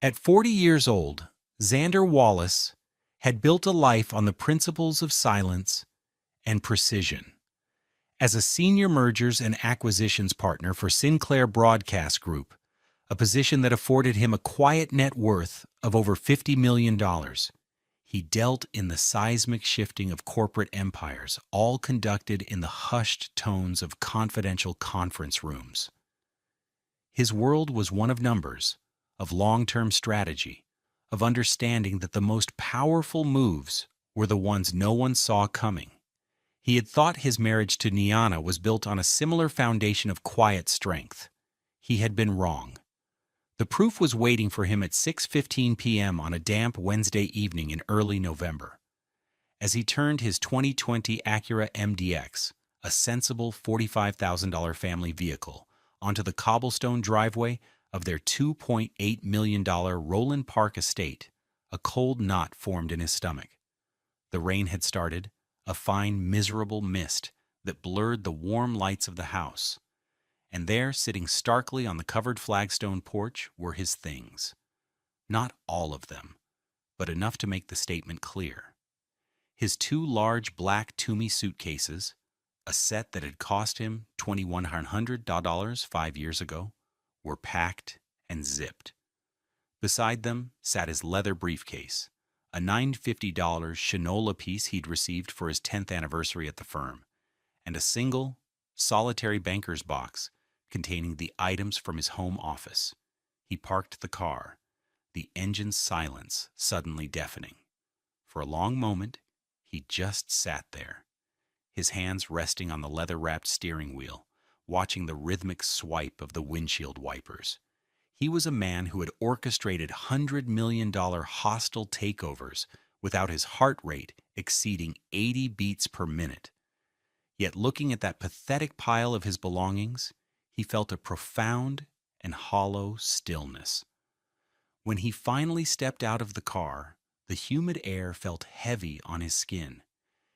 At 40 years old, Xander Wallace had built a life on the principles of silence and precision. As a senior mergers and acquisitions partner for Sinclair Broadcast Group, a position that afforded him a quiet net worth of over $50 million, he dealt in the seismic shifting of corporate empires, all conducted in the hushed tones of confidential conference rooms. His world was one of numbers, of long-term strategy, of understanding that the most powerful moves were the ones no one saw coming. He had thought his marriage to Niana was built on a similar foundation of quiet strength. He had been wrong. The proof was waiting for him at 6:15 p.m. on a damp Wednesday evening in early November. As he turned his 2020 Acura MDX, a sensible $45,000 family vehicle, onto the cobblestone driveway of their $2.8 million Roland Park estate, a cold knot formed in his stomach. The rain had started, a fine, miserable mist that blurred the warm lights of the house. And there, sitting starkly on the covered flagstone porch, were his things. Not all of them, but enough to make the statement clear. His two large black Toomey suitcases, a set that had cost him $2,100 5 years ago, were packed and zipped. Beside them sat his leather briefcase, a $950 Shinola piece he'd received for his 10th anniversary at the firm, and a single, solitary banker's box containing the items from his home office. He parked the car, the engine's silence suddenly deafening. For a long moment, he just sat there, his hands resting on the leather-wrapped steering wheel, watching the rhythmic swipe of the windshield wipers. He was a man who had orchestrated $100 million hostile takeovers without his heart rate exceeding 80 beats per minute. Yet looking at that pathetic pile of his belongings, he felt a profound and hollow stillness. When he finally stepped out of the car, the humid air felt heavy on his skin.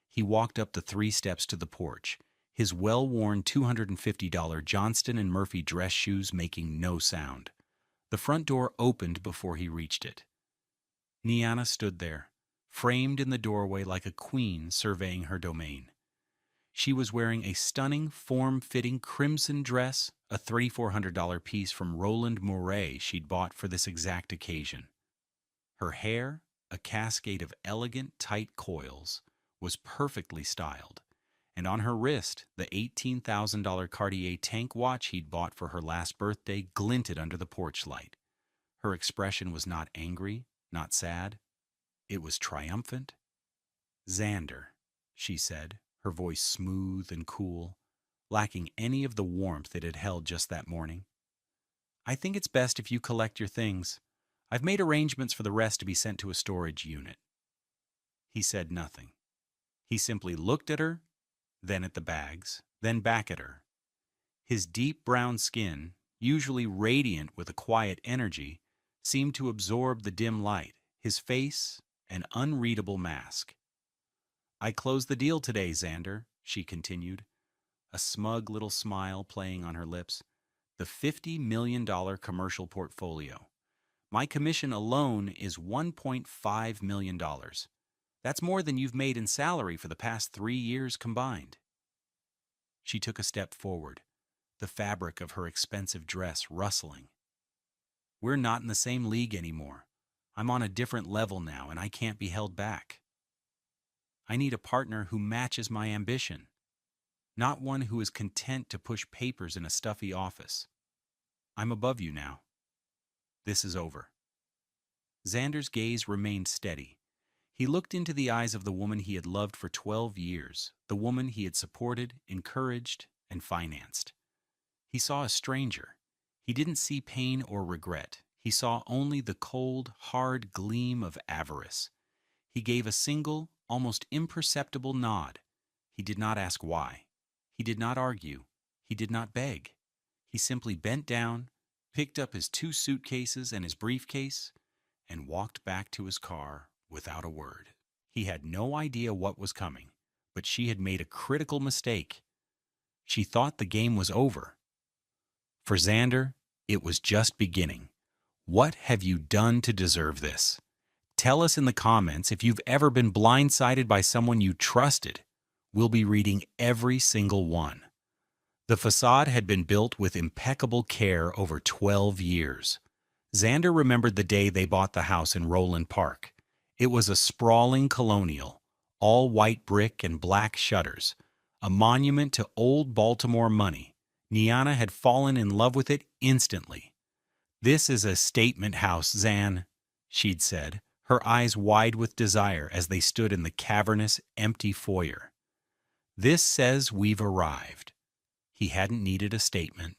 He walked up the 3 steps to the porch, his well-worn $250 Johnston & Murphy dress shoes making no sound. The front door opened before he reached it. Niana stood there, framed in the doorway like a queen surveying her domain. She was wearing a stunning, form-fitting crimson dress, a $3,400 piece from Roland Mouret she'd bought for this exact occasion. Her hair, a cascade of elegant, tight coils, was perfectly styled, and on her wrist, the $18,000 Cartier tank watch he'd bought for her last birthday glinted under the porch light. Her expression was not angry, not sad. It was triumphant. "Xander," she said, her voice smooth and cool, lacking any of the warmth it had held just that morning. "I think it's best if you collect your things. I've made arrangements for the rest to be sent to a storage unit." He said nothing. He simply looked at her, then at the bags, then back at her. His deep brown skin, usually radiant with a quiet energy, seemed to absorb the dim light, his face an unreadable mask. "I closed the deal today, Xander," she continued, a smug little smile playing on her lips. "The $50 million commercial portfolio. My commission alone is $1.5 million. That's more than you've made in salary for the past 3 years combined." She took a step forward, the fabric of her expensive dress rustling. "We're not in the same league anymore. I'm on a different level now, and I can't be held back. I need a partner who matches my ambition, not one who is content to push papers in a stuffy office. I'm above you now. This is over." Xander's gaze remained steady. He looked into the eyes of the woman he had loved for 12 years, the woman he had supported, encouraged, and financed. He saw a stranger. He didn't see pain or regret. He saw only the cold, hard gleam of avarice. He gave a single, almost imperceptible nod. He did not ask why. He did not argue. He did not beg. He simply bent down, picked up his 2 suitcases and his briefcase, and walked back to his car without a word. He had no idea what was coming, but she had made a critical mistake. She thought the game was over. For Xander, it was just beginning. What have you done to deserve this? Tell us in the comments if you've ever been blindsided by someone you trusted. We'll be reading every single one. The facade had been built with impeccable care over 12 years. Xander remembered the day they bought the house in Roland Park. It was a sprawling colonial, all white brick and black shutters, a monument to old Baltimore money. Niana had fallen in love with it instantly. "This is a statement house, Zan," she'd said, her eyes wide with desire as they stood in the cavernous, empty foyer. "This says we've arrived." He hadn't needed a statement.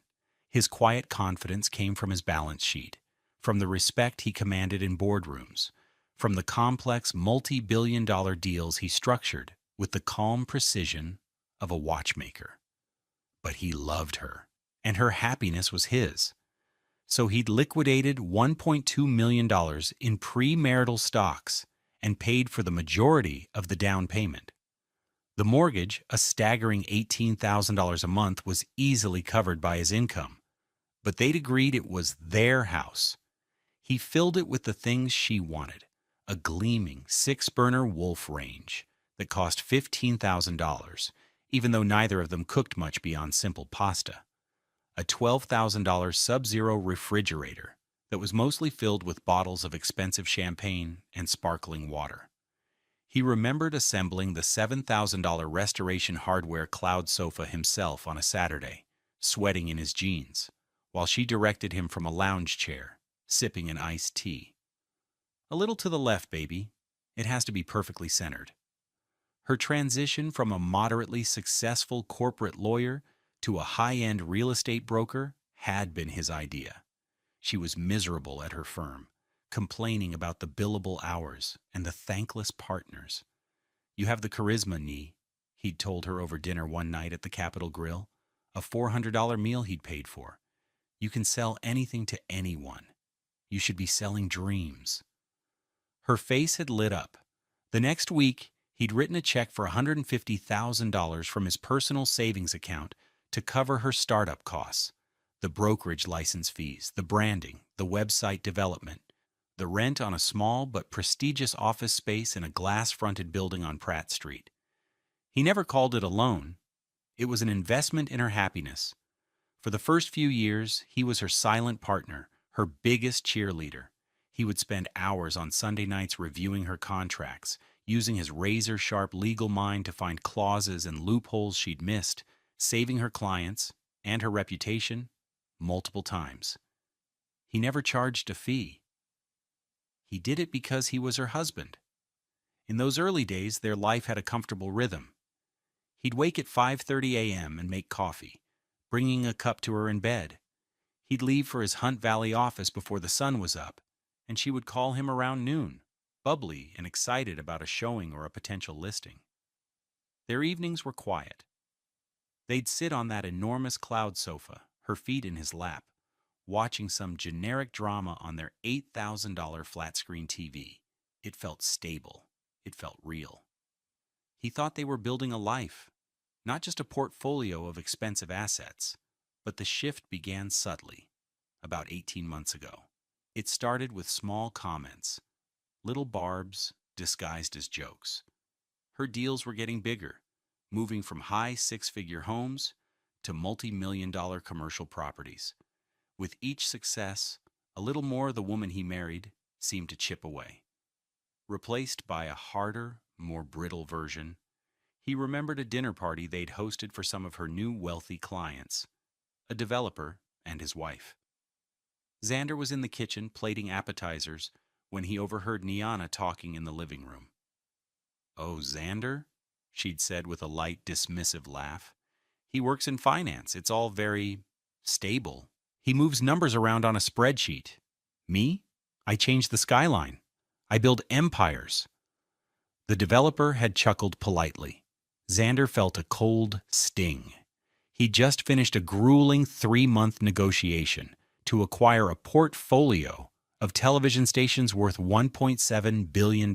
His quiet confidence came from his balance sheet, from the respect he commanded in boardrooms, from the complex multi-billion-dollar deals he structured with the calm precision of a watchmaker. But he loved her, and her happiness was his. So he'd liquidated $1.2 million in premarital stocks and paid for the majority of the down payment. The mortgage, a staggering $18,000 a month, was easily covered by his income, but they'd agreed it was their house. He filled it with the things she wanted: a gleaming 6-burner Wolf range that cost $15,000, even though neither of them cooked much beyond simple pasta; a $12,000 Sub-Zero refrigerator that was mostly filled with bottles of expensive champagne and sparkling water. He remembered assembling the $7,000 Restoration Hardware cloud sofa himself on a Saturday, sweating in his jeans, while she directed him from a lounge chair, sipping an iced tea. "A little to the left, baby. It has to be perfectly centered." Her transition from a moderately successful corporate lawyer to a high-end real estate broker had been his idea. She was miserable at her firm, complaining about the billable hours and the thankless partners. "You have the charisma, Nee," he'd told her over dinner one night at the Capitol Grill, a $400 meal he'd paid for. "You can sell anything to anyone. You should be selling dreams." Her face had lit up. The next week, he'd written a check for $150,000 from his personal savings account to cover her startup costs: the brokerage license fees, the branding, the website development, the rent on a small but prestigious office space in a glass-fronted building on Pratt Street. He never called it a loan. It was an investment in her happiness. For the first few years, he was her silent partner, her biggest cheerleader. He would spend hours on Sunday nights reviewing her contracts, using his razor-sharp legal mind to find clauses and loopholes she'd missed, saving her clients and her reputation multiple times. He never charged a fee. He did it because he was her husband. In those early days, their life had a comfortable rhythm. He'd wake at 5:30 a.m. and make coffee, bringing a cup to her in bed. He'd leave for his Hunt Valley office before the sun was up, and she would call him around noon, bubbly and excited about a showing or a potential listing. Their evenings were quiet. They'd sit on that enormous cloud sofa, her feet in his lap, watching some generic drama on their $8,000 flat-screen TV. It felt stable. It felt real. He thought they were building a life, not just a portfolio of expensive assets. But the shift began subtly, about 18 months ago. It started with small comments, little barbs disguised as jokes. Her deals were getting bigger, moving from high 6-figure homes to multi-million-dollar commercial properties. With each success, a little more the woman he married seemed to chip away. Replaced by a harder, more brittle version, he remembered a dinner party they'd hosted for some of her new wealthy clients, a developer and his wife. Xander was in the kitchen plating appetizers when he overheard Niana talking in the living room. "Oh, Xander?" she'd said with a light, dismissive laugh. "He works in finance. It's all very stable. He moves numbers around on a spreadsheet. Me? I change the skyline. I build empires." The developer had chuckled politely. Xander felt a cold sting. He'd just finished a grueling 3-month negotiation to acquire a portfolio of television stations worth $1.7 billion.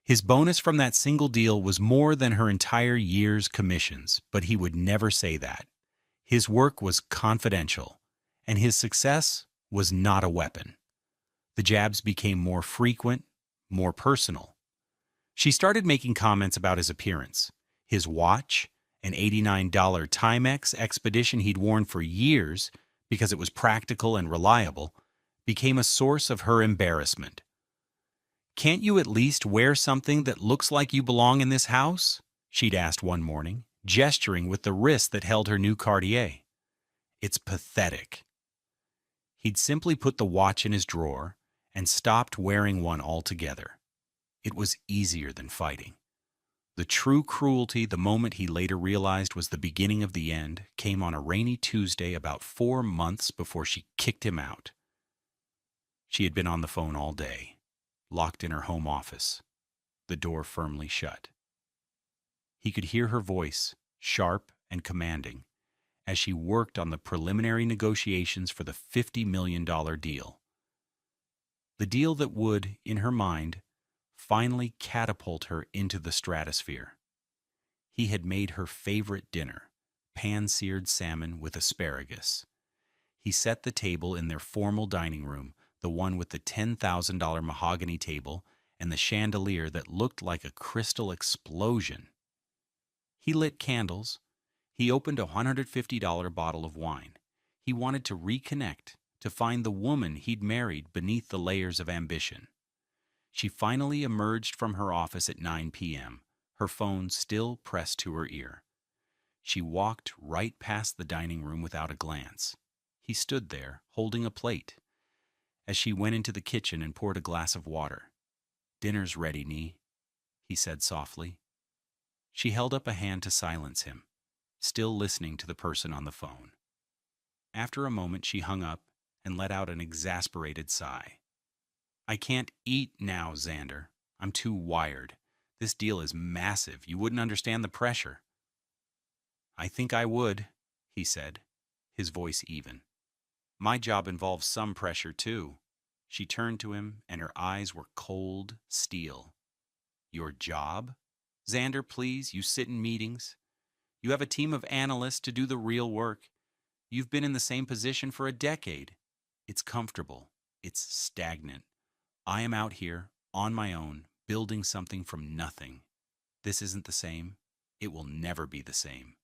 His bonus from that single deal was more than her entire year's commissions, but he would never say that. His work was confidential, and his success was not a weapon. The jabs became more frequent, more personal. She started making comments about his appearance, his watch, an $89 Timex expedition he'd worn for years because it was practical and reliable, became a source of her embarrassment. "Can't you at least wear something that looks like you belong in this house?" she'd asked one morning, gesturing with the wrist that held her new Cartier. "It's pathetic." He'd simply put the watch in his drawer and stopped wearing one altogether. It was easier than fighting. The true cruelty, the moment he later realized was the beginning of the end, came on a rainy Tuesday about 4 months before she kicked him out. She had been on the phone all day, locked in her home office, the door firmly shut. He could hear her voice, sharp and commanding, as she worked on the preliminary negotiations for the $50 million deal. The deal that would, in her mind, finally catapult her into the stratosphere. He had made her favorite dinner, pan-seared salmon with asparagus. He set the table in their formal dining room, the one with the $10,000 mahogany table and the chandelier that looked like a crystal explosion. He lit candles. He opened a $150 bottle of wine. He wanted to reconnect, to find the woman he'd married beneath the layers of ambition. She finally emerged from her office at 9 p.m., her phone still pressed to her ear. She walked right past the dining room without a glance. He stood there, holding a plate. As she went into the kitchen and poured a glass of water. "Dinner's ready, Nee," he said softly. She held up a hand to silence him, still listening to the person on the phone. After a moment, she hung up and let out an exasperated sigh. "I can't eat now, Xander. I'm too wired. This deal is massive. You wouldn't understand the pressure." "I think I would," he said, his voice even. "My job involves some pressure, too." She turned to him, and her eyes were cold steel. "Your job? Xander, please, you sit in meetings. You have a team of analysts to do the real work. You've been in the same position for a decade. It's comfortable. It's stagnant. I am out here, on my own, building something from nothing. This isn't the same. It will never be the same."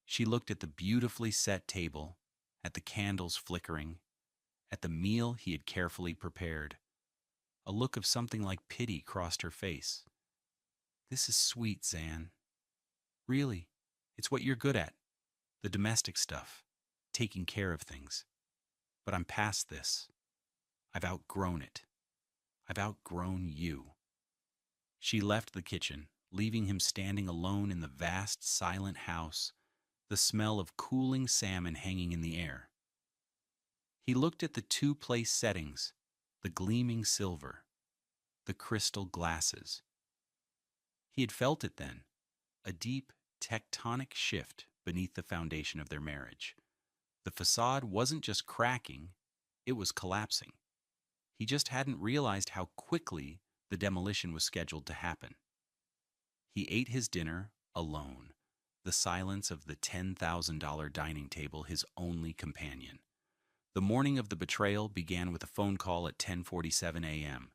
She looked at the beautifully set table, at the candles flickering, at the meal he had carefully prepared. A look of something like pity crossed her face. "This is sweet, Zan. Really, it's what you're good at. The domestic stuff, taking care of things. But I'm past this. I've outgrown it. I've outgrown you." She left the kitchen, leaving him standing alone in the vast, silent house, the smell of cooling salmon hanging in the air. He looked at the two-place settings, the gleaming silver, the crystal glasses. He had felt it then, a deep, tectonic shift beneath the foundation of their marriage. The facade wasn't just cracking, it was collapsing. He just hadn't realized how quickly the demolition was scheduled to happen. He ate his dinner alone, the silence of the $10,000 dining table his only companion. The morning of the betrayal began with a phone call at 10:47 a.m.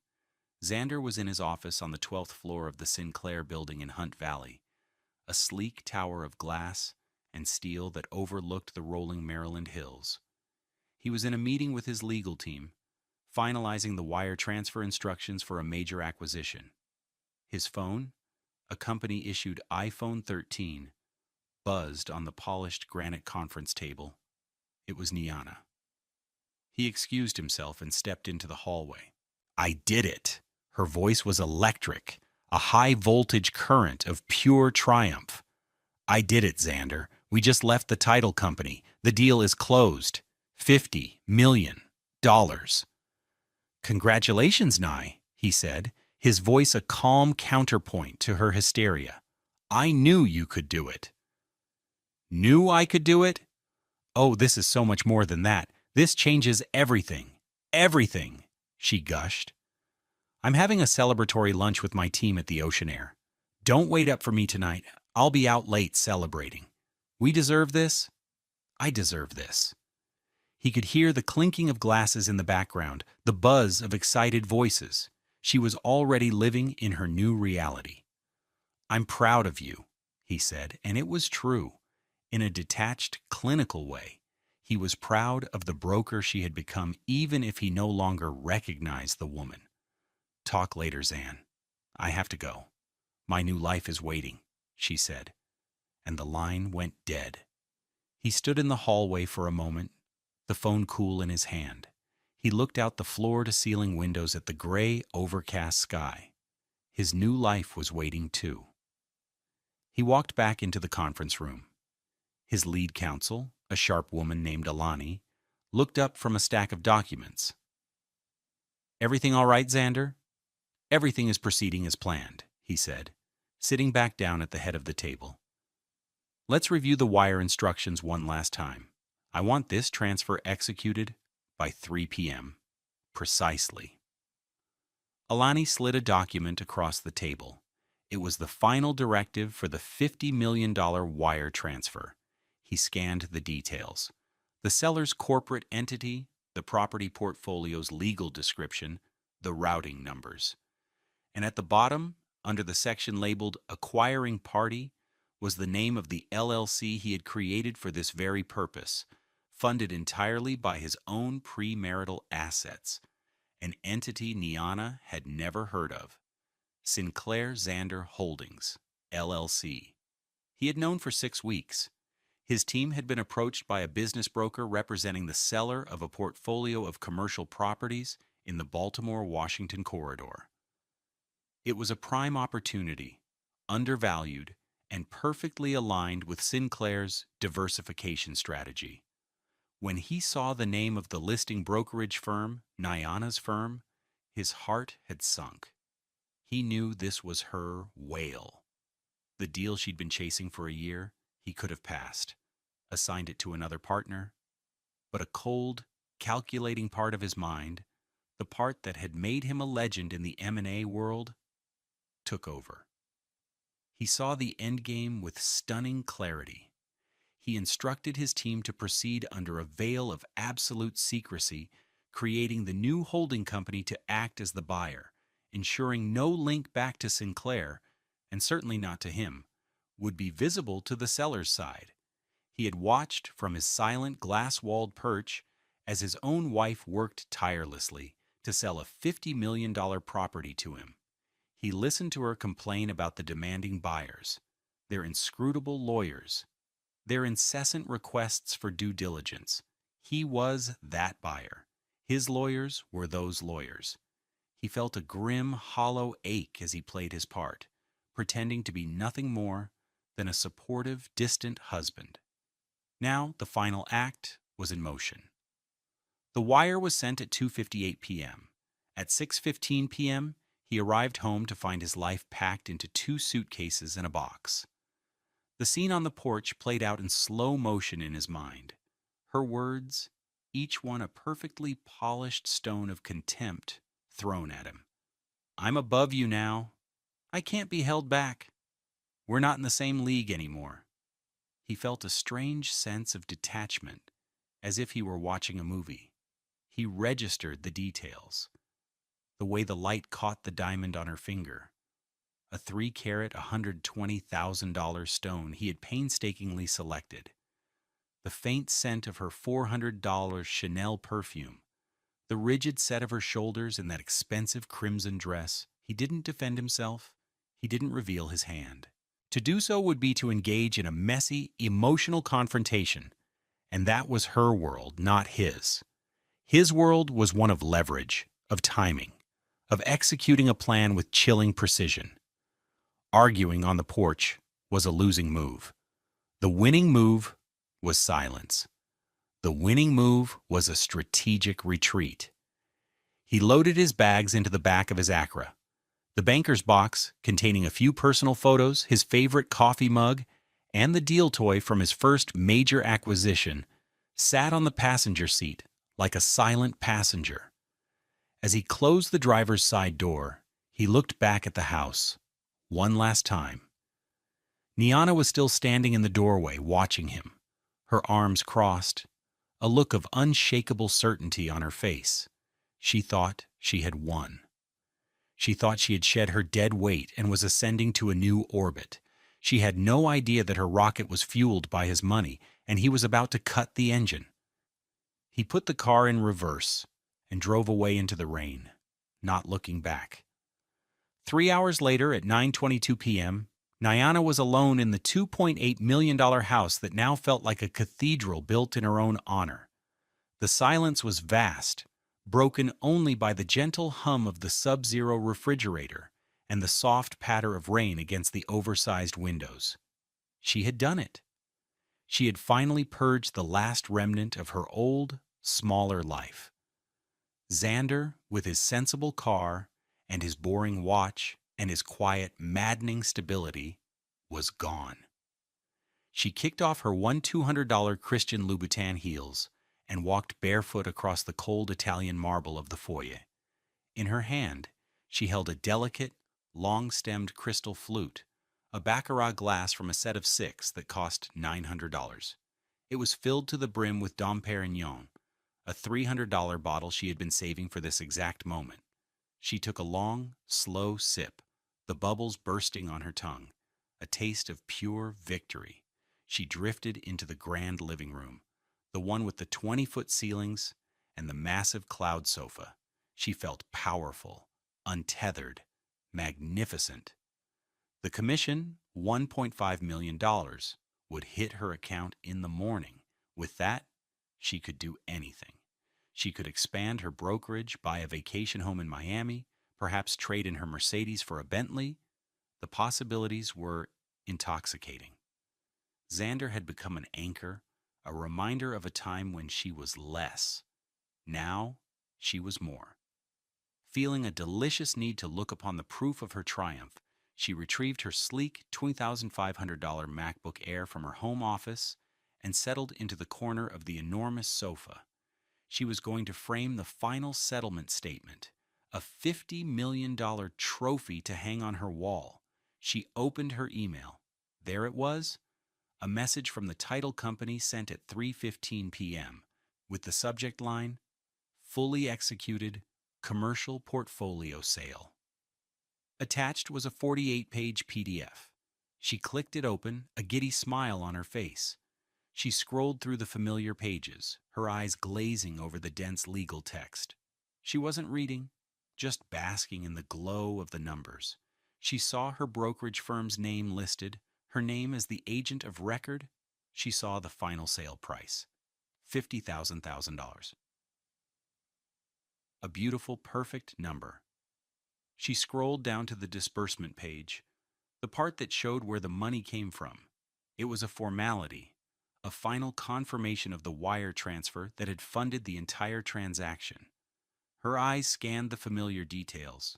Xander was in his office on the 12th floor of the Sinclair building in Hunt Valley, a sleek tower of glass and steel that overlooked the rolling Maryland hills. He was in a meeting with his legal team, finalizing the wire transfer instructions for a major acquisition. His phone, a company-issued iPhone 13, buzzed on the polished granite conference table. It was Niana. He excused himself and stepped into the hallway. "I did it." Her voice was electric, a high-voltage current of pure triumph. "I did it, Xander. We just left the title company. The deal is closed. $50 million. "Congratulations, Nye," he said, his voice a calm counterpoint to her hysteria. "I knew you could do it." "Knew I could do it? Oh, this is so much more than that. This changes everything. Everything," she gushed. "I'm having a celebratory lunch with my team at the Ocean Air. Don't wait up for me tonight. I'll be out late celebrating. We deserve this. I deserve this." He could hear the clinking of glasses in the background, the buzz of excited voices. She was already living in her new reality. "I'm proud of you," he said, and it was true. In a detached, clinical way, he was proud of the broker she had become, even if he no longer recognized the woman. "Talk later, Zan. I have to go. My new life is waiting," she said, and the line went dead. He stood in the hallway for a moment, the phone cool in his hand. He looked out the floor-to-ceiling windows at the gray, overcast sky. His new life was waiting too. He walked back into the conference room. His lead counsel, a sharp woman named Alani, looked up from a stack of documents. "Everything all right, Xander?" "Everything is proceeding as planned," he said, sitting back down at the head of the table. "Let's review the wire instructions one last time. I want this transfer executed by 3 p.m. precisely." Alani slid a document across the table. It was the final directive for the $50 million wire transfer. He scanned the details. The seller's corporate entity, the property portfolio's legal description, the routing numbers. And at the bottom, under the section labeled Acquiring Party, was the name of the LLC he had created for this very purpose, funded entirely by his own premarital assets, an entity Niana had never heard of. Sinclair Xander Holdings, LLC. He had known for 6 weeks. His team had been approached by a business broker representing the seller of a portfolio of commercial properties in the Baltimore-Washington corridor. It was a prime opportunity, undervalued, and perfectly aligned with Sinclair's diversification strategy. When he saw the name of the listing brokerage firm, Niana's firm, his heart had sunk. He knew this was her whale. The deal she'd been chasing for a year, he could have passed, assigned it to another partner. But a cold, calculating part of his mind, the part that had made him a legend in the M&A world, took over. He saw the endgame with stunning clarity. He instructed his team to proceed under a veil of absolute secrecy, creating the new holding company to act as the buyer, ensuring no link back to Sinclair, and certainly not to him, would be visible to the seller's side. He had watched from his silent glass-walled perch as his own wife worked tirelessly to sell a $50 million property to him. He listened to her complain about the demanding buyers, their inscrutable lawyers, their incessant requests for due diligence. He was that buyer. His lawyers were those lawyers. He felt a grim, hollow ache as he played his part, pretending to be nothing more than a supportive, distant husband. Now the final act was in motion. The wire was sent at 2:58 p.m. At 6:15 p.m., he arrived home to find his life packed into 2 suitcases and a box. The scene on the porch played out in slow motion in his mind. Her words, each one a perfectly polished stone of contempt, thrown at him. "I'm above you now. I can't be held back. We're not in the same league anymore." He felt a strange sense of detachment, as if he were watching a movie. He registered the details. The way the light caught the diamond on her finger. A 3-carat, $120,000 stone he had painstakingly selected. The faint scent of her $400 Chanel perfume. The rigid set of her shoulders in that expensive crimson dress. He didn't defend himself. He didn't reveal his hand. To do so would be to engage in a messy, emotional confrontation. And that was her world, not his. His world was one of leverage, of timing, of executing a plan with chilling precision. Arguing on the porch was a losing move. The winning move was silence. The winning move was a strategic retreat. He loaded his bags into the back of his Acura. The banker's box, containing a few personal photos, his favorite coffee mug, and the deal toy from his first major acquisition, sat on the passenger seat like a silent passenger. As he closed the driver's side door, he looked back at the house, one last time. Niana was still standing in the doorway, watching him, her arms crossed, a look of unshakable certainty on her face. She thought she had won. She thought she had shed her dead weight and was ascending to a new orbit. She had no idea that her rocket was fueled by his money, and he was about to cut the engine. He put the car in reverse and drove away into the rain, not looking back. 3 hours later, at 9:22 p.m., Nyana was alone in the $2.8 million house that now felt like a cathedral built in her own honor. The silence was vast, broken only by the gentle hum of the sub-zero refrigerator and the soft patter of rain against the oversized windows. She had done it. She had finally purged the last remnant of her old, smaller life. Xander, with his sensible car and his boring watch and his quiet, maddening stability, was gone. She kicked off her $200 Christian Louboutin heels and walked barefoot across the cold Italian marble of the foyer. In her hand, she held a delicate, long-stemmed crystal flute, a baccarat glass from a set of 6 that cost $900. It was filled to the brim with Dom Perignon, a $300 bottle she had been saving for this exact moment. She took a long, slow sip, the bubbles bursting on her tongue, a taste of pure victory. She drifted into the grand living room, the one with the 20-foot ceilings and the massive cloud sofa. She felt powerful, untethered, magnificent. The commission, $1.5 million, would hit her account in the morning. With that, she could do anything. She could expand her brokerage, buy a vacation home in Miami, perhaps trade in her Mercedes for a Bentley. The possibilities were intoxicating. Xander had become an anchor, a reminder of a time when she was less. Now, she was more. Feeling a delicious need to look upon the proof of her triumph, she retrieved her sleek $2,500 MacBook Air from her home office and settled into the corner of the enormous sofa. She was going to frame the final settlement statement, a $50 million trophy to hang on her wall. She opened her email. There it was, a message from the title company sent at 3:15 p.m. with the subject line, "Fully executed commercial portfolio sale." Attached was a 48-page PDF. She clicked it open, a giddy smile on her face. She scrolled through the familiar pages, her eyes glazing over the dense legal text. She wasn't reading, just basking in the glow of the numbers. She saw her brokerage firm's name listed, her name as the agent of record. She saw the final sale price, $50,000. A beautiful, perfect number. She scrolled down to the disbursement page, the part that showed where the money came from. It was a formality, a final confirmation of the wire transfer that had funded the entire transaction. Her eyes scanned the familiar details,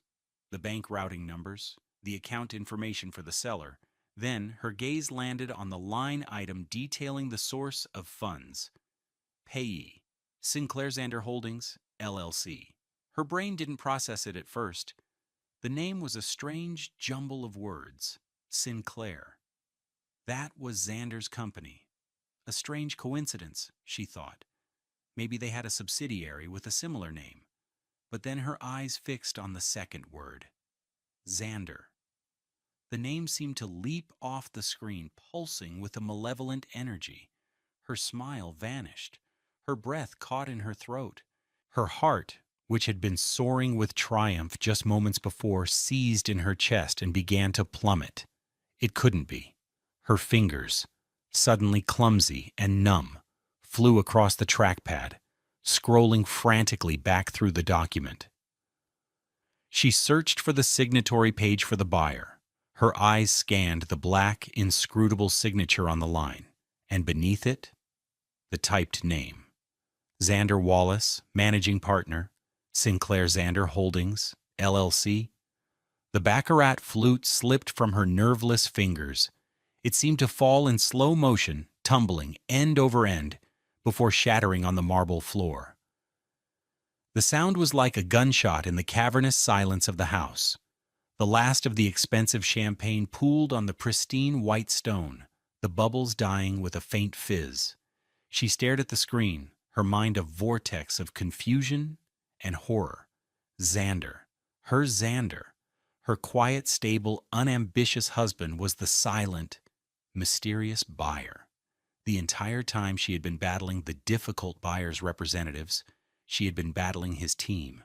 the bank routing numbers, the account information for the seller. Then her gaze landed on the line item detailing the source of funds. Payee, Sinclair Xander Holdings, LLC. Her brain didn't process it at first. The name was a strange jumble of words. Sinclair. That was Xander's company. A strange coincidence, she thought. Maybe they had a subsidiary with a similar name. But then her eyes fixed on the second word. Xander. The name seemed to leap off the screen, pulsing with a malevolent energy. Her smile vanished. Her breath caught in her throat. Her heart, which had been soaring with triumph just moments before, seized in her chest and began to plummet. It couldn't be. Her fingers, suddenly clumsy and numb, flew across the trackpad, scrolling frantically back through the document. She searched for the signatory page for the buyer. Her eyes scanned the black, inscrutable signature on the line, and beneath it, the typed name. Xander Wallace, managing partner, Sinclair Xander Holdings, LLC. The baccarat flute slipped from her nerveless fingers. It seemed to fall in slow motion, tumbling end over end, before shattering on the marble floor. The sound was like a gunshot in the cavernous silence of the house. The last of the expensive champagne pooled on the pristine white stone, the bubbles dying with a faint fizz. She stared at the screen, her mind a vortex of confusion and horror. Xander, her Xander, her quiet, stable, unambitious husband was the silent, mysterious buyer. The entire time she had been battling the difficult buyer's representatives, she had been battling his team.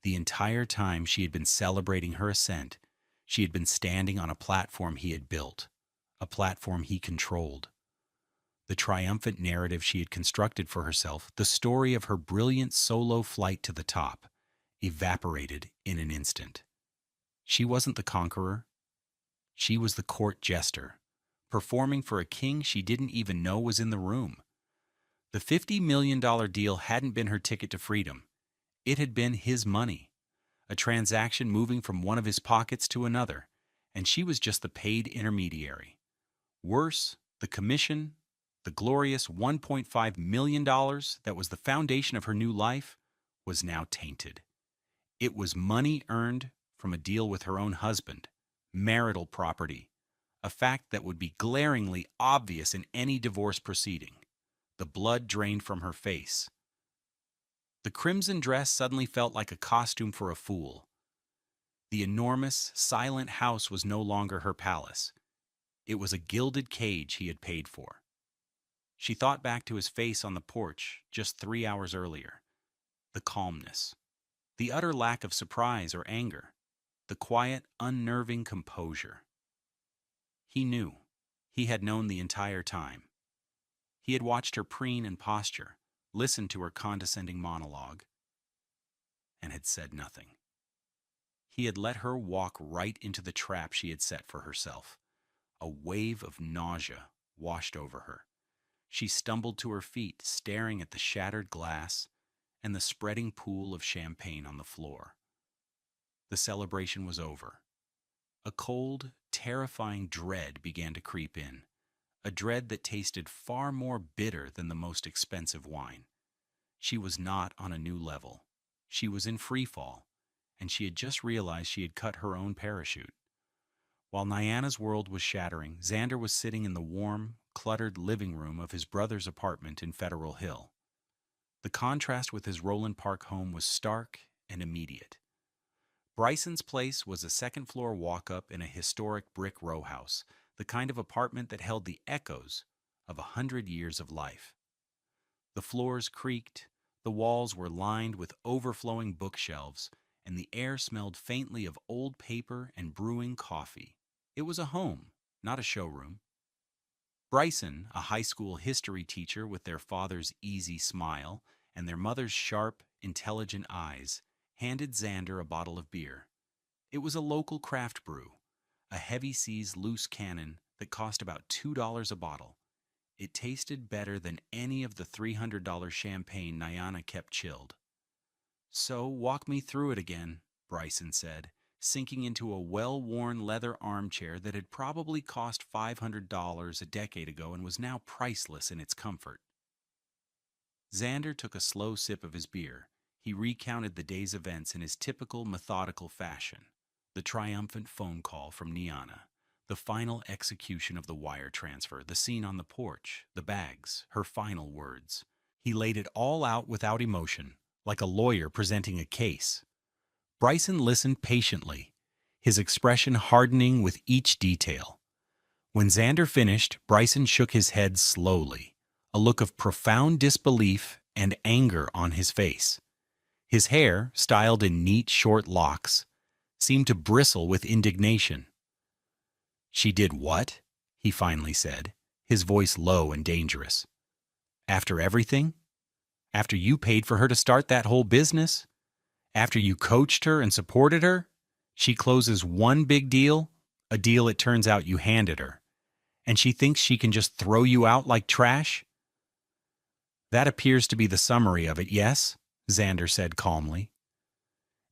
The entire time she had been celebrating her ascent, she had been standing on a platform he had built, a platform he controlled. The triumphant narrative she had constructed for herself, the story of her brilliant solo flight to the top, evaporated in an instant. She wasn't the conqueror. She was the court jester, performing for a king she didn't even know was in the room. The $50 million deal hadn't been her ticket to freedom. It had been his money, a transaction moving from one of his pockets to another, and she was just the paid intermediary. Worse, the commission, the glorious $1.5 million that was the foundation of her new life, was now tainted. It was money earned from a deal with her own husband, marital property, a fact that would be glaringly obvious in any divorce proceeding. The blood drained from her face. The crimson dress suddenly felt like a costume for a fool. The enormous, silent house was no longer her palace. It was a gilded cage he had paid for. She thought back to his face on the porch just 3 hours earlier. The calmness, the utter lack of surprise or anger, the quiet, unnerving composure. He knew. He had known the entire time. He had watched her preen and posture, listened to her condescending monologue, and had said nothing. He had let her walk right into the trap she had set for herself. A wave of nausea washed over her. She stumbled to her feet, staring at the shattered glass and the spreading pool of champagne on the floor. The celebration was over. A cold, terrifying dread began to creep in, a dread that tasted far more bitter than the most expensive wine. She was not on a new level. She was in free fall, and she had just realized she had cut her own parachute. While Nyana's world was shattering, Xander was sitting in the warm, cluttered living room of his brother's apartment in Federal Hill. The contrast with his Roland Park home was stark and immediate. Bryson's place was a second-floor walk-up in a historic brick row house, the kind of apartment that held the echoes of 100 years of life. The floors creaked, the walls were lined with overflowing bookshelves, and the air smelled faintly of old paper and brewing coffee. It was a home, not a showroom. Bryson, a high school history teacher with their father's easy smile and their mother's sharp, intelligent eyes, handed Xander a bottle of beer. It was a local craft brew, a Heavy Seas loose cannon that cost about $2 a bottle. It tasted better than any of the $300 champagne Nyana kept chilled. "So walk me through it again," Bryson said, sinking into a well-worn leather armchair that had probably cost $500 a decade ago and was now priceless in its comfort. Xander took a slow sip of his beer. He recounted the day's events in his typical methodical fashion. The triumphant phone call from Nyana, the final execution of the wire transfer, the scene on the porch, the bags, her final words. He laid it all out without emotion, like a lawyer presenting a case. Bryson listened patiently, his expression hardening with each detail. When Xander finished, Bryson shook his head slowly, a look of profound disbelief and anger on his face. His hair, styled in neat, short locks, seemed to bristle with indignation. "She did what?" he finally said, his voice low and dangerous. "After everything? After you paid for her to start that whole business? After you coached her and supported her? She closes one big deal, a deal it turns out you handed her, and she thinks she can just throw you out like trash?" "That appears to be the summary of it, yes," Xander said calmly.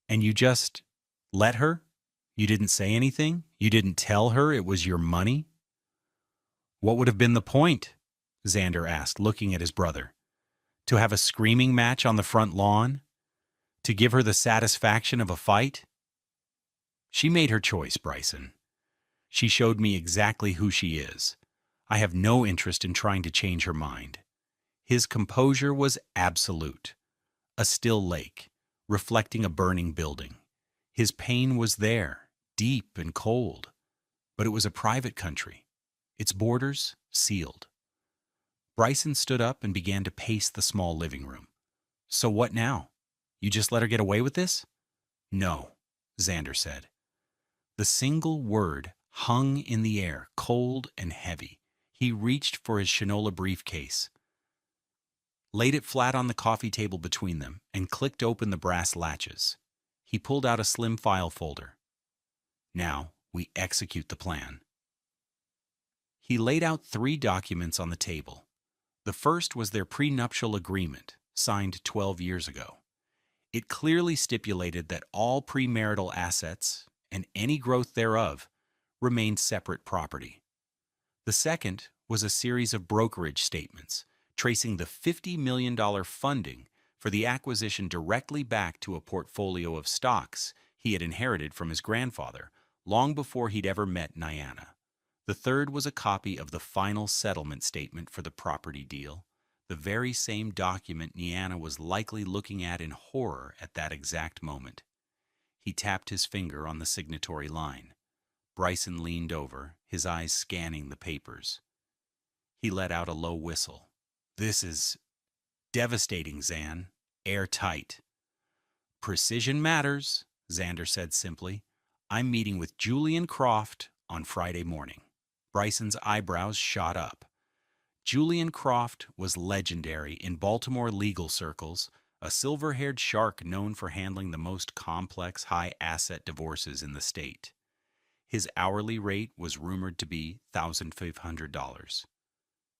"And you just let her? You didn't say anything? You didn't tell her it was your money?" "What would have been the point?" Xander asked, looking at his brother. "To have a screaming match on the front lawn? To give her the satisfaction of a fight?" "She made her choice, Bryson. She showed me exactly who she is. I have no interest in trying to change her mind. His composure was absolute. A still lake, reflecting a burning building. His pain was there, deep and cold. But it was a private country, its borders sealed. Bryson stood up and began to pace the small living room. So what now? You just let her get away with this? No, Xander said. The single word hung in the air, cold and heavy. He reached for his Shinola briefcase, laid it flat on the coffee table between them, and clicked open the brass latches. He pulled out a slim file folder. Now we execute the plan. He laid out 3 documents on the table. The first was their prenuptial agreement, signed 12 years ago. It clearly stipulated that all premarital assets, and any growth thereof, remained separate property. The second was a series of brokerage statements, tracing the $50 million funding for the acquisition directly back to a portfolio of stocks he had inherited from his grandfather, long before he'd ever met Nyana. The third was a copy of the final settlement statement for the property deal, the very same document Nyana was likely looking at in horror at that exact moment. He tapped his finger on the signatory line. Bryson leaned over, his eyes scanning the papers. He let out a low whistle. This is devastating, Zan. Airtight. Precision matters, Xander said simply. I'm meeting with Julian Croft on Friday morning. Bryson's eyebrows shot up. Julian Croft was legendary in Baltimore legal circles, a silver-haired shark known for handling the most complex high-asset divorces in the state. His hourly rate was rumored to be $1,500.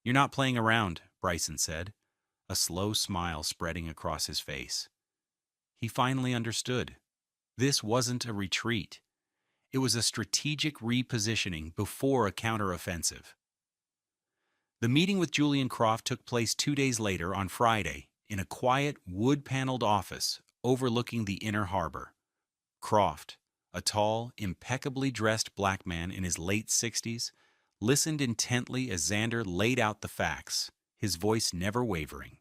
You're not playing around, Bryson said, a slow smile spreading across his face. He finally understood. This wasn't a retreat. It was a strategic repositioning before a counteroffensive. The meeting with Julian Croft took place 2 days later on Friday in a quiet, wood-paneled office overlooking the inner harbor. Croft, a tall, impeccably dressed black man in his late 60s, listened intently as Xander laid out the facts, his voice never wavering.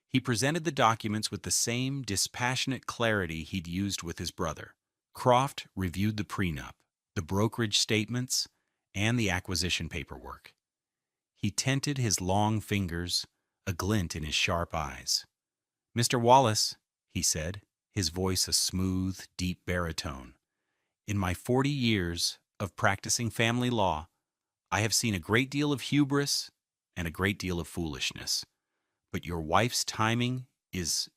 He presented the documents with the same dispassionate clarity he'd used with his brother. Croft reviewed the prenup, the brokerage statements, and the acquisition paperwork. He tented his long fingers, a glint in his sharp eyes. Mr. Wallace, he said, his voice a smooth, deep baritone. In my 40 years of practicing family law, I have seen a great deal of hubris and a great deal of foolishness. But your wife's timing is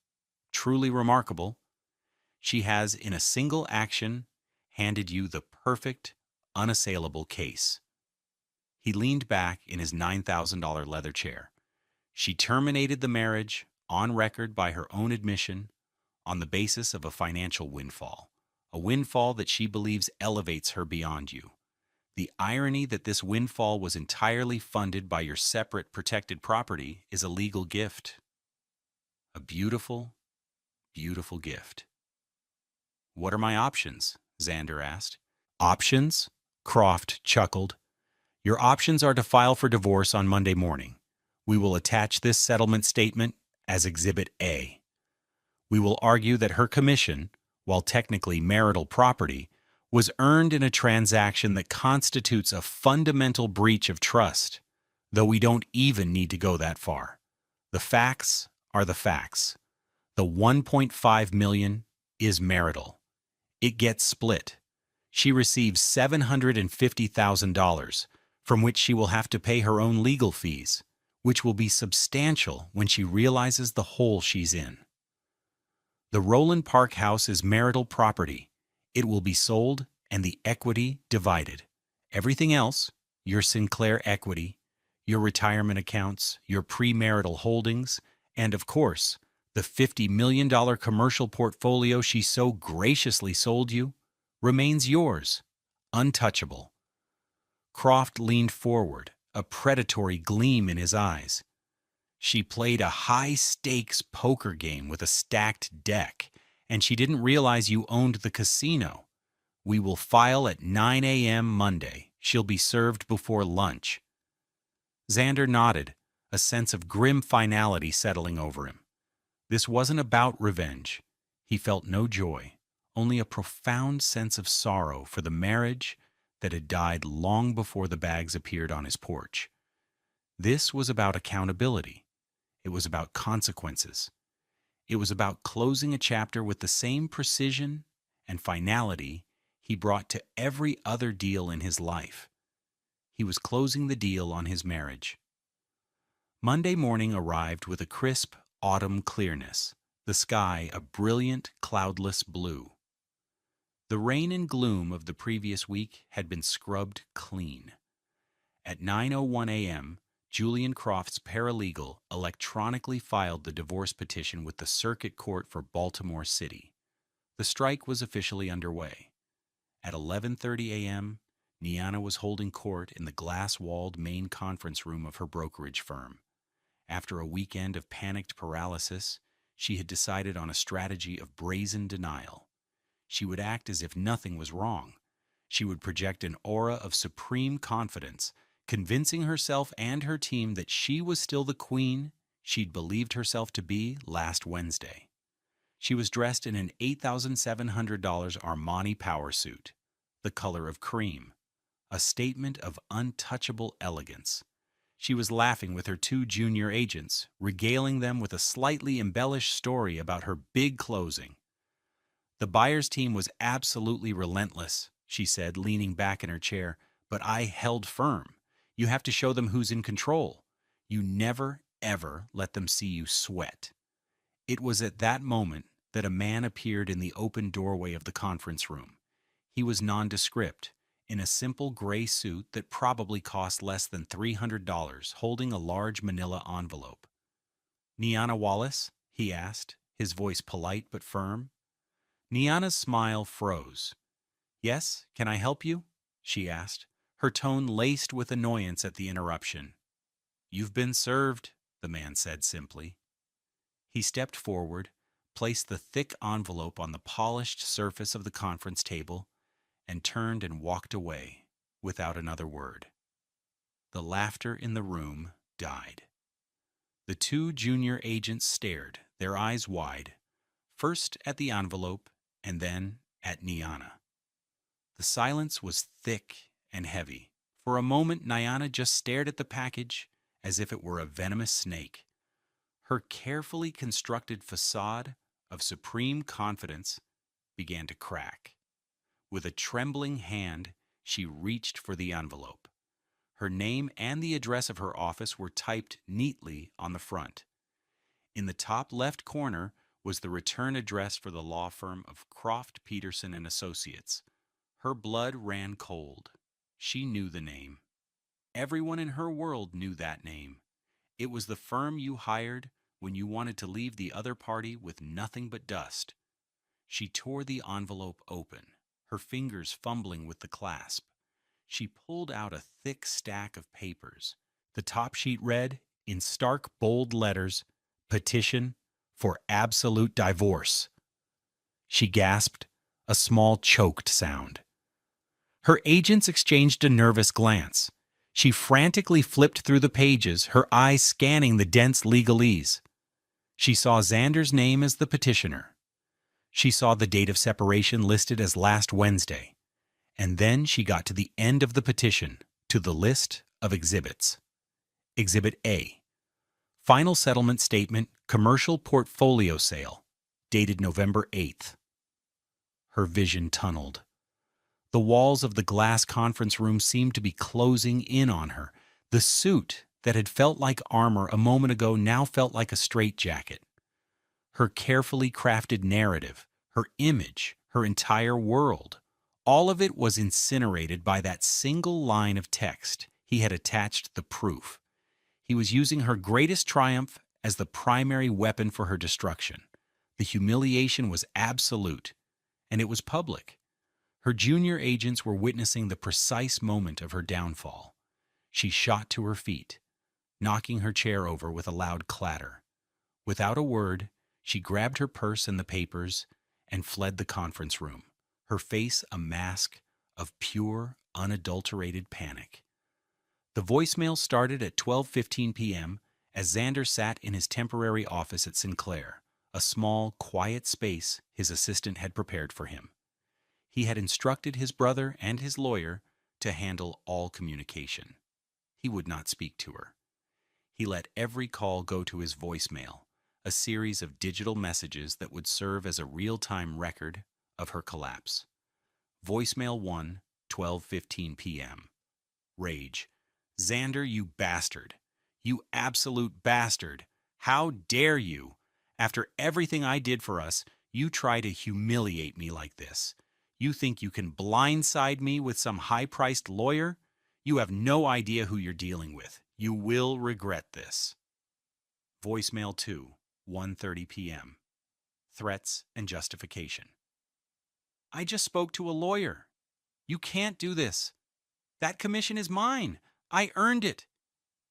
truly remarkable. She has, in a single action, handed you the perfect, unassailable case. He leaned back in his $9,000 leather chair. She terminated the marriage, on record by her own admission, on the basis of a financial windfall, a windfall that she believes elevates her beyond you. The irony that this windfall was entirely funded by your separate protected property is a legal gift. A beautiful, beautiful gift. What are my options? Xander asked. Options? Croft chuckled. Your options are to file for divorce on Monday morning. We will attach this settlement statement as Exhibit A. We will argue that her commission, while technically marital property, was earned in a transaction that constitutes a fundamental breach of trust, though we don't even need to go that far. The facts are the facts. The $1.5 million is marital. It gets split. She receives $750,000, from which she will have to pay her own legal fees, which will be substantial when she realizes the hole she's in. The Roland Park house is marital property. It will be sold and the equity divided. Everything else, your Sinclair equity, your retirement accounts, your premarital holdings, and of course, the $50 million commercial portfolio she so graciously sold you, remains yours, untouchable. Croft leaned forward, a predatory gleam in his eyes. She played a high-stakes poker game with a stacked deck, and she didn't realize you owned the casino. We will file at 9 a.m. Monday. She'll be served before lunch. Xander nodded, a sense of grim finality settling over him. This wasn't about revenge. He felt no joy, only a profound sense of sorrow for the marriage that had died long before the bags appeared on his porch. This was about accountability. It was about consequences. It was about closing a chapter with the same precision and finality he brought to every other deal in his life. He was closing the deal on his marriage. Monday morning arrived with a crisp autumn clearness, the sky a brilliant, cloudless blue. The rain and gloom of the previous week had been scrubbed clean. At 9:01 a.m., Julian Croft's paralegal electronically filed the divorce petition with the Circuit Court for Baltimore City. The strike was officially underway. At 11:30 a.m., Niana was holding court in the glass-walled main conference room of her brokerage firm. After a weekend of panicked paralysis, she had decided on a strategy of brazen denial. She would act as if nothing was wrong. She would project an aura of supreme confidence, convincing herself and her team that she was still the queen she'd believed herself to be last Wednesday. She was dressed in an $8,700 Armani power suit, the color of cream, a statement of untouchable elegance. She was laughing with her two junior agents, regaling them with a slightly embellished story about her big closing. "The buyer's team was absolutely relentless," she said, leaning back in her chair, "but I held firm. You have to show them who's in control. You never, ever let them see you sweat." It was at that moment that a man appeared in the open doorway of the conference room. He was nondescript, in a simple gray suit that probably cost less than $300, holding a large manila envelope. "Niana Wallace?" he asked, his voice polite but firm. Niana's smile froze. "Yes, can I help you?" she asked, her tone laced with annoyance at the interruption. "You've been served," the man said simply. He stepped forward, placed the thick envelope on the polished surface of the conference table, and turned and walked away without another word. The laughter in the room died. The two junior agents stared, their eyes wide, first at the envelope and then at Niana. The silence was thick and heavy. For a moment, Niana just stared at the package as if it were a venomous snake. Her carefully constructed facade of supreme confidence began to crack. With a trembling hand, she reached for the envelope. Her name and the address of her office were typed neatly on the front. In the top left corner was the return address for the law firm of Croft, Peterson and Associates. Her blood ran cold. She knew the name. Everyone in her world knew that name. It was the firm you hired when you wanted to leave the other party with nothing but dust. She tore the envelope open, her fingers fumbling with the clasp. She pulled out a thick stack of papers. The top sheet read, in stark, bold letters, "Petition for absolute divorce." She gasped, a small choked sound. Her agents exchanged a nervous glance. She frantically flipped through the pages, her eyes scanning the dense legalese. She saw Xander's name as the petitioner. She saw the date of separation listed as last Wednesday. And then she got to the end of the petition, to the list of exhibits. Exhibit A. Final settlement statement, commercial portfolio sale, dated November 8th. Her vision tunneled. The walls of the glass conference room seemed to be closing in on her. The suit that had felt like armor a moment ago now felt like a straitjacket. Her carefully crafted narrative, her image, her entire world, all of it was incinerated by that single line of text he had attached the proof. He was using her greatest triumph as the primary weapon for her destruction. The humiliation was absolute, and it was public. Her junior agents were witnessing the precise moment of her downfall. She shot to her feet, knocking her chair over with a loud clatter. Without a word, she grabbed her purse and the papers and fled the conference room, her face a mask of pure, unadulterated panic. The voicemail started at 12:15 p.m., As Xander sat in his temporary office at Sinclair, a small, quiet space his assistant had prepared for him. He had instructed his brother and his lawyer to handle all communication. He would not speak to her. He let every call go to his voicemail, a series of digital messages that would serve as a real-time record of her collapse. Voicemail 1, 12:15 p.m. Rage. Xander, you bastard. You absolute bastard. How dare you? After everything I did for us, you try to humiliate me like this. You think you can blindside me with some high-priced lawyer? You have no idea who you're dealing with. You will regret this. Voicemail 2, 1:30 p.m. Threats and justification. I just spoke to a lawyer. You can't do this. That commission is mine. I earned it.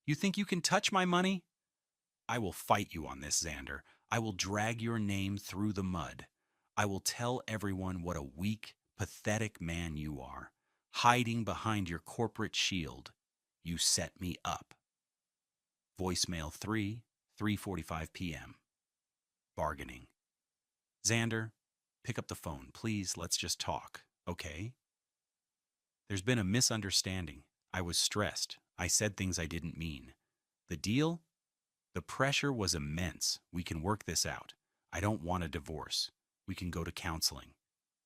You think you can touch my money? I will fight you on this, Xander. I will drag your name through the mud. I will tell everyone what a weak, pathetic man you are, hiding behind your corporate shield. You set me up. Voicemail 3, 3:45 p.m. Bargaining. Xander, pick up the phone. Please, let's just talk, okay? There's been a misunderstanding. I was stressed. I said things I didn't mean. The deal? The pressure was immense. We can work this out. I don't want a divorce. We can go to counseling.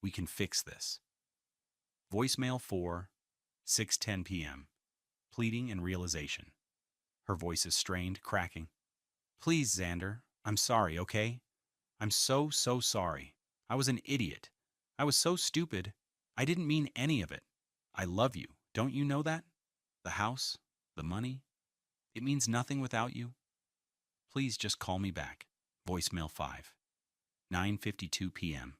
We can fix this. Voicemail 4, 6:10 p.m. Pleading and realization. Her voice is strained, cracking. Please, Xander, I'm sorry, okay? I'm so sorry. I was an idiot. I was so stupid. I didn't mean any of it. I love you. Don't you know that? The house, the money, it means nothing without you. Please just call me back. Voicemail 5, 9:52 p.m.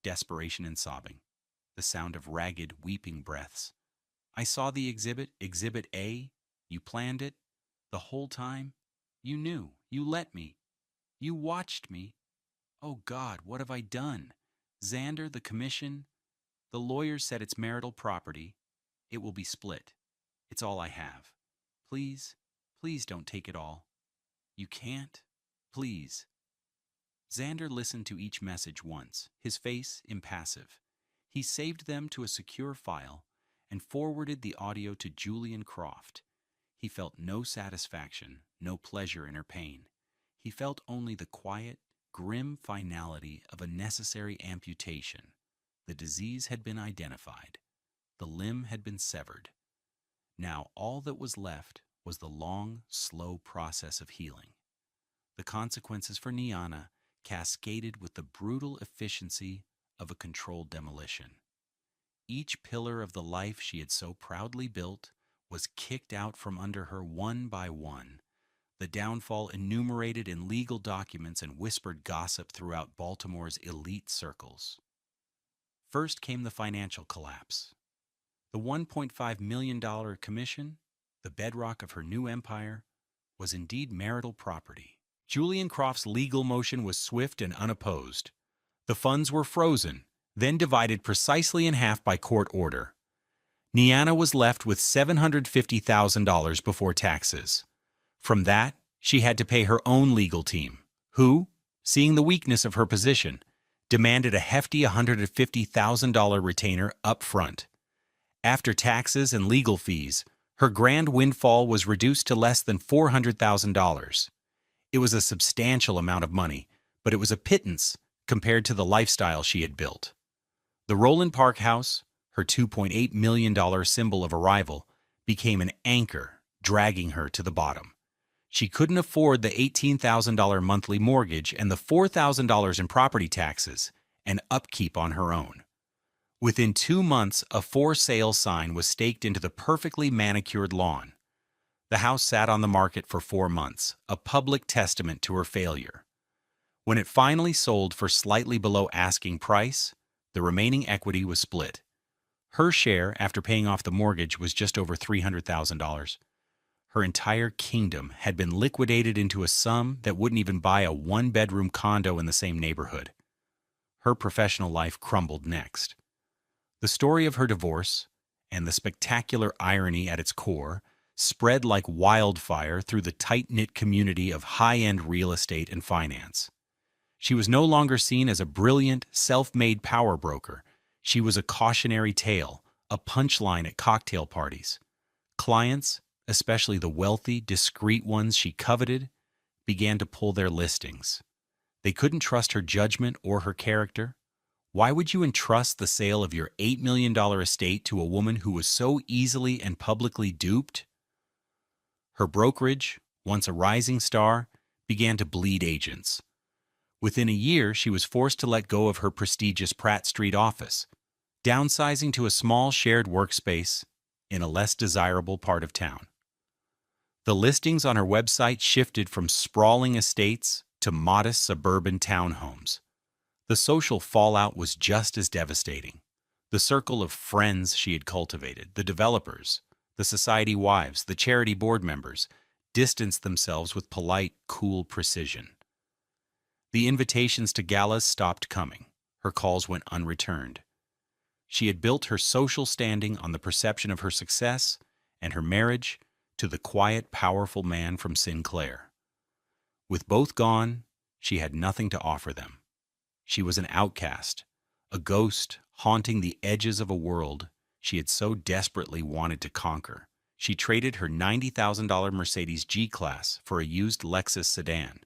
Desperation and sobbing. The sound of ragged, weeping breaths. I saw the exhibit, Exhibit A. You planned it. The whole time. You knew. You let me. You watched me. Oh God, what have I done? Xander, the commission. The lawyers said it's marital property. It will be split. It's all I have. Please, please don't take it all. You can't? Please. Xander listened to each message once, his face impassive. He saved them to a secure file and forwarded the audio to Julian Croft. He felt no satisfaction, no pleasure in her pain. He felt only the quiet, grim finality of a necessary amputation. The disease had been identified. The limb had been severed. Now all that was left was the long, slow process of healing. The consequences for Niana cascaded with the brutal efficiency of a controlled demolition. Each pillar of the life she had so proudly built was kicked out from under her one by one, the downfall enumerated in legal documents and whispered gossip throughout Baltimore's elite circles. First came the financial collapse. The $1.5 million commission, the bedrock of her new empire, was indeed marital property. Julian Croft's legal motion was swift and unopposed. The funds were frozen, then divided precisely in half by court order. Niana was left with $750,000 before taxes. From that, she had to pay her own legal team, who, seeing the weakness of her position, demanded a hefty $150,000 retainer up front. After taxes and legal fees, her grand windfall was reduced to less than $400,000. It was a substantial amount of money, but it was a pittance compared to the lifestyle she had built. The Roland Park house, her $2.8 million symbol of arrival, became an anchor, dragging her to the bottom. She couldn't afford the $18,000 monthly mortgage and the $4,000 in property taxes and upkeep on her own. Within 2 months, a for sale sign was staked into the perfectly manicured lawn. The house sat on the market for 4 months, a public testament to her failure. When it finally sold for slightly below asking price, the remaining equity was split. Her share, after paying off the mortgage, was just over $300,000. Her entire kingdom had been liquidated into a sum that wouldn't even buy a one-bedroom condo in the same neighborhood. Her professional life crumbled next. The story of her divorce, and the spectacular irony at its core, spread like wildfire through the tight-knit community of high-end real estate and finance. She was no longer seen as a brilliant, self-made power broker. She was a cautionary tale, a punchline at cocktail parties. Clients, especially the wealthy, discreet ones she coveted, began to pull their listings. They couldn't trust her judgment or her character. Why would you entrust the sale of your $8 million estate to a woman who was so easily and publicly duped? Her brokerage, once a rising star, began to bleed agents. Within a year, she was forced to let go of her prestigious Pratt Street office, downsizing to a small shared workspace in a less desirable part of town. The listings on her website shifted from sprawling estates to modest suburban townhomes. The social fallout was just as devastating. The circle of friends she had cultivated, the developers, the society wives, the charity board members, distanced themselves with polite, cool precision. The invitations to galas stopped coming. Her calls went unreturned. She had built her social standing on the perception of her success and her marriage to the quiet, powerful man from Sinclair. With both gone, she had nothing to offer them. She was an outcast, a ghost haunting the edges of a world she had so desperately wanted to conquer. She traded her $90,000 Mercedes G-Class for a used Lexus sedan.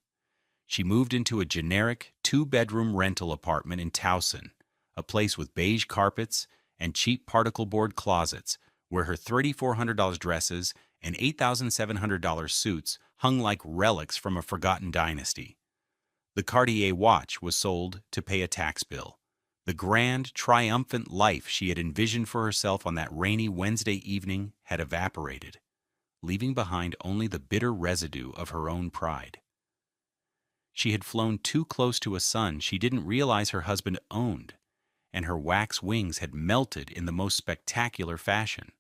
She moved into a generic two-bedroom rental apartment in Towson, a place with beige carpets and cheap particle board closets where her $3,400 dresses and $8,700 suits hung like relics from a forgotten dynasty. The Cartier watch was sold to pay a tax bill. The grand, triumphant life she had envisioned for herself on that rainy Wednesday evening had evaporated, leaving behind only the bitter residue of her own pride. She had flown too close to a sun she didn't realize her husband owned, and her wax wings had melted in the most spectacular fashion.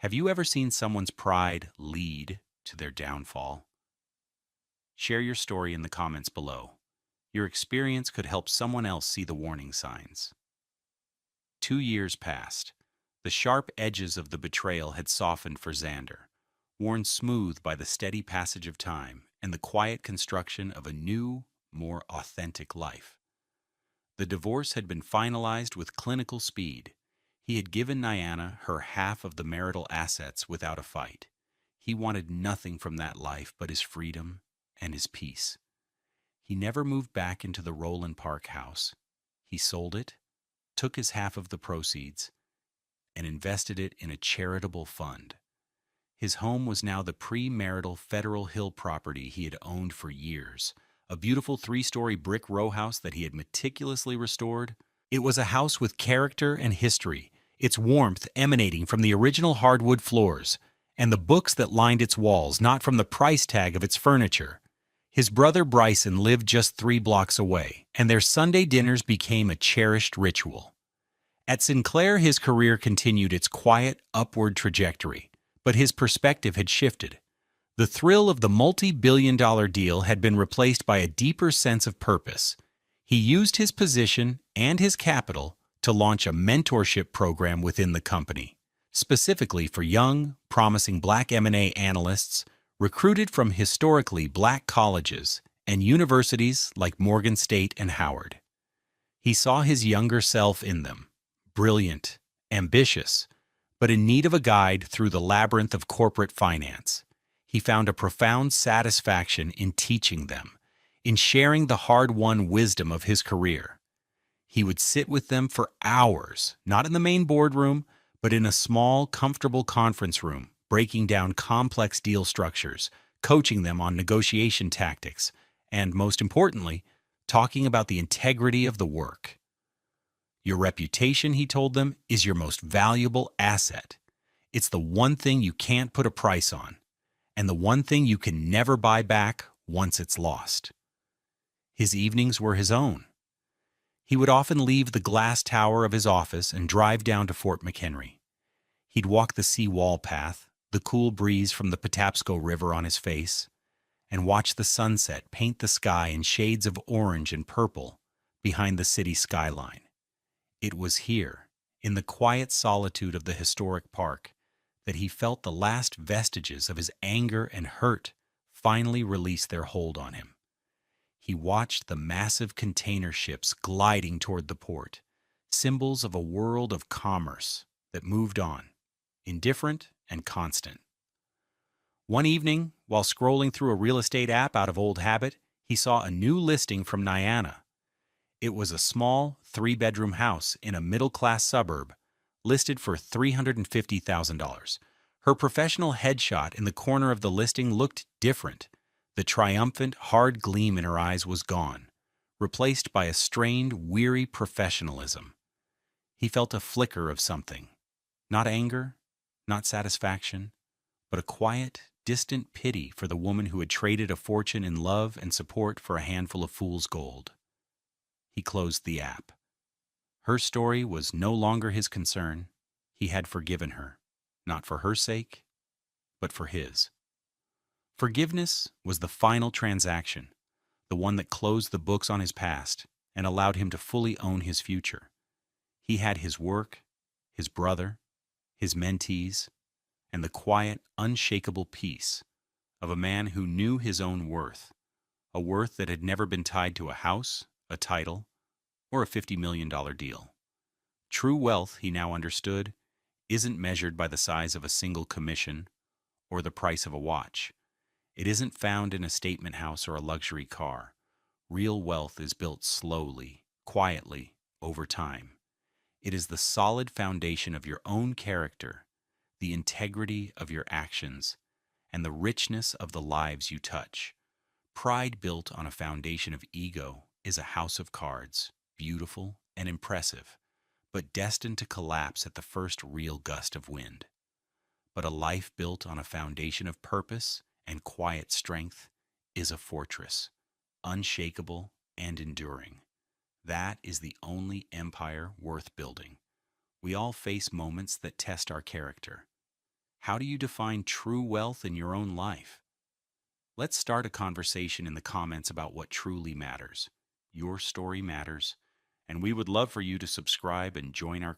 Have you ever seen someone's pride lead to their downfall? Share your story in the comments below. Your experience could help someone else see the warning signs. 2 years passed. The sharp edges of the betrayal had softened for Xander, worn smooth by the steady passage of time and the quiet construction of a new, more authentic life. The divorce had been finalized with clinical speed. He had given Niana her half of the marital assets without a fight. He wanted nothing from that life but his freedom and his peace. He never moved back into the Roland Park house. He sold it, took his half of the proceeds, and invested it in a charitable fund. His home was now the premarital Federal Hill property he had owned for years, a beautiful 3-story brick row house that he had meticulously restored. It was a house with character and history, its warmth emanating from the original hardwood floors and the books that lined its walls, not from the price tag of its furniture. His brother Bryson lived just 3 blocks away, and their Sunday dinners became a cherished ritual. At Sinclair, his career continued its quiet, upward trajectory, but his perspective had shifted. The thrill of the multi-billion-dollar deal had been replaced by a deeper sense of purpose. He used his position and his capital to launch a mentorship program within the company, specifically for young, promising Black M&A analysts recruited from historically Black colleges and universities like Morgan State and Howard. He saw his younger self in them, brilliant, ambitious, but in need of a guide through the labyrinth of corporate finance. He found a profound satisfaction in teaching them, in sharing the hard-won wisdom of his career. He would sit with them for hours, not in the main boardroom, but in a small, comfortable conference room, breaking down complex deal structures, coaching them on negotiation tactics, and, most importantly, talking about the integrity of the work. Your reputation, he told them, is your most valuable asset. It's the one thing you can't put a price on, and the one thing you can never buy back once it's lost. His evenings were his own. He would often leave the glass tower of his office and drive down to Fort McHenry. He'd walk the sea-wall path, the cool breeze from the Patapsco River on his face, and watch the sunset paint the sky in shades of orange and purple behind the city skyline. It was here, in the quiet solitude of the historic park, that he felt the last vestiges of his anger and hurt finally release their hold on him. He watched the massive container ships gliding toward the port, symbols of a world of commerce that moved on, indifferent and constant. One evening, while scrolling through a real estate app out of old habit, he saw a new listing from Nyana. It was a small, three-bedroom house in a middle-class suburb, listed for $350,000. Her professional headshot in the corner of the listing looked different. The triumphant, hard gleam in her eyes was gone, replaced by a strained, weary professionalism. He felt a flicker of something. Not anger, not satisfaction, but a quiet, distant pity for the woman who had traded a fortune in love and support for a handful of fool's gold. He closed the app. Her story was no longer his concern. He had forgiven her, not for her sake, but for his. Forgiveness was the final transaction, the one that closed the books on his past and allowed him to fully own his future. He had his work, his brother, his mentees, and the quiet, unshakable peace of a man who knew his own worth, a worth that had never been tied to a house, a title, or a $50 million deal. True wealth, he now understood, isn't measured by the size of a single commission or the price of a watch. It isn't found in a statement house or a luxury car. Real wealth is built slowly, quietly, over time. It is the solid foundation of your own character, the integrity of your actions, and the richness of the lives you touch. Pride built on a foundation of ego is a house of cards, beautiful and impressive, but destined to collapse at the first real gust of wind. But a life built on a foundation of purpose and quiet strength is a fortress, unshakable and enduring. That is the only empire worth building. We all face moments that test our character. How do you define true wealth in your own life? Let's start a conversation in the comments about what truly matters. Your story matters, and we would love for you to subscribe and join our